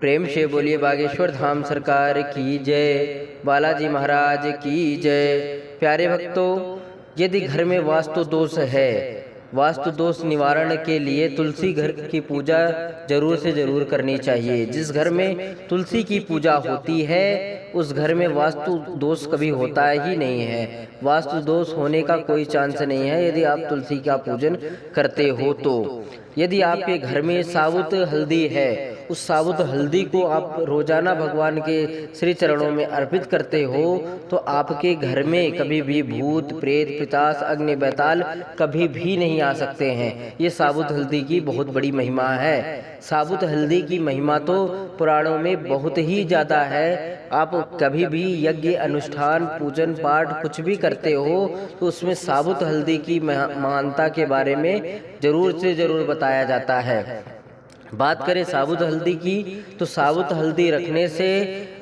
प्रेम से बोलिए बागेश्वर धाम सरकार की जय, बालाजी महाराज की जय। प्यारे भक्तों, यदि घर में वास्तु दोष है, वास्तु दोष निवारण के लिए तुलसी घर की पूजा जरूर से जरूर करनी चाहिए। जिस घर में तुलसी की पूजा होती है उस घर में वास्तु दोष कभी होता ही नहीं है। वास्तु दोष होने का कोई चांस नहीं है यदि आप तुलसी का पूजन करते हो तो। यदि आपके घर में साबुत हल्दी है, उस साबुत हल्दी को आप रोजाना भगवान के श्री चरणों में अर्पित करते हो तो आपके घर में कभी भी भूत प्रेत पिशाच अग्नि बैताल कभी भी नहीं आ सकते हैं। ये साबुत हल्दी की बहुत बड़ी महिमा है। साबुत हल्दी की महिमा तो पुराणों में बहुत ही ज़्यादा है। आप कभी भी यज्ञ अनुष्ठान पूजन पाठ कुछ भी करते हो तो उसमें साबुत हल्दी की महानता के बारे में जरूर से जरूर बताया जाता है। बात करें साबुत हल्दी की तो साबुत हल्दी रखने से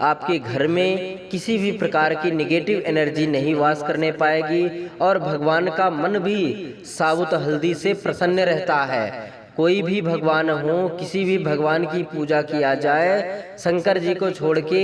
आपके घर में किसी भी प्रकार की नेगेटिव एनर्जी नहीं वास करने पाएगी और भगवान का मन भी साबुत हल्दी से प्रसन्न रहता है। कोई भी भगवान हो, किसी भी भगवान की पूजा किया जाए, शंकर जी को छोड़ के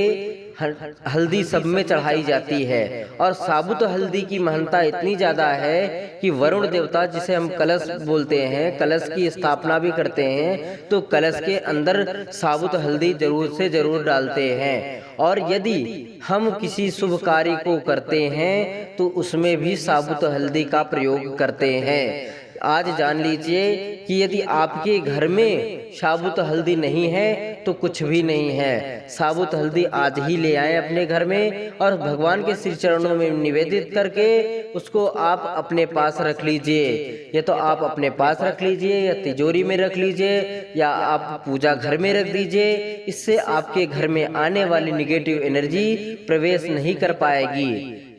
हल्दी सब में चढ़ाई जाती है। और साबुत हल्दी की महत्ता इतनी ज़्यादा है कि वरुण देवता, जिसे हम कलश बोलते हैं, कलश की स्थापना भी करते हैं तो कलश के अंदर साबुत हल्दी जरूर से जरूर डालते हैं। और यदि हम किसी शुभ कार्य को करते हैं तो उसमें भी साबुत हल्दी का प्रयोग करते हैं। आज जान लीजिए कि यदि आपके घर में साबुत हल्दी नहीं है तो कुछ भी नहीं है। साबुत हल्दी आज ही ले आए अपने घर में और भगवान के श्री चरणों में निवेदित करके उसको आप अपने पास रख लीजिए। या तो आप अपने पास रख लीजिए या तिजोरी में रख लीजिए या आप पूजा घर में रख दीजिए। इससे आपके घर में आने वाली निगेटिव एनर्जी प्रवेश नहीं कर पाएगी।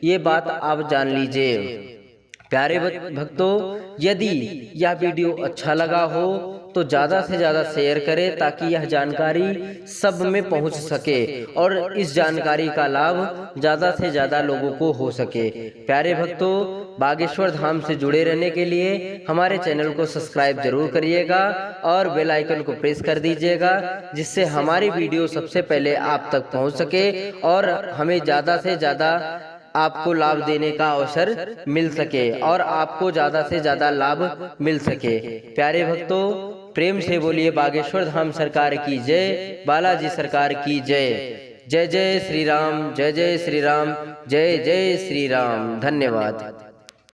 ये बात आप जान लीजिए। प्यारे भक्तों, यदि यह वीडियो अच्छा लगा हो तो ज़्यादा से ज़्यादा शेयर करें ताकि यह जानकारी सब में पहुंच सके और इस जानकारी का लाभ ज़्यादा से ज़्यादा लोगों को हो सके। प्यारे भक्तों, बागेश्वर धाम से जुड़े रहने के लिए हमारे चैनल को सब्सक्राइब जरूर करिएगा और बेल आइकन को प्रेस कर दीजिएगा, जिससे हमारी वीडियो सबसे पहले आप तक पहुँच सके और हमें ज़्यादा से ज़्यादा आपको लाभ देने का अवसर मिल सके और आपको ज़्यादा से ज़्यादा लाभ मिल सके। प्यारे भक्तों, प्रेम से बोलिए बागेश्वर धाम सरकार की जय, बालाजी सरकार की जय। जय जय श्री राम, जय जय श्री राम, जय जय श्री राम। धन्यवाद।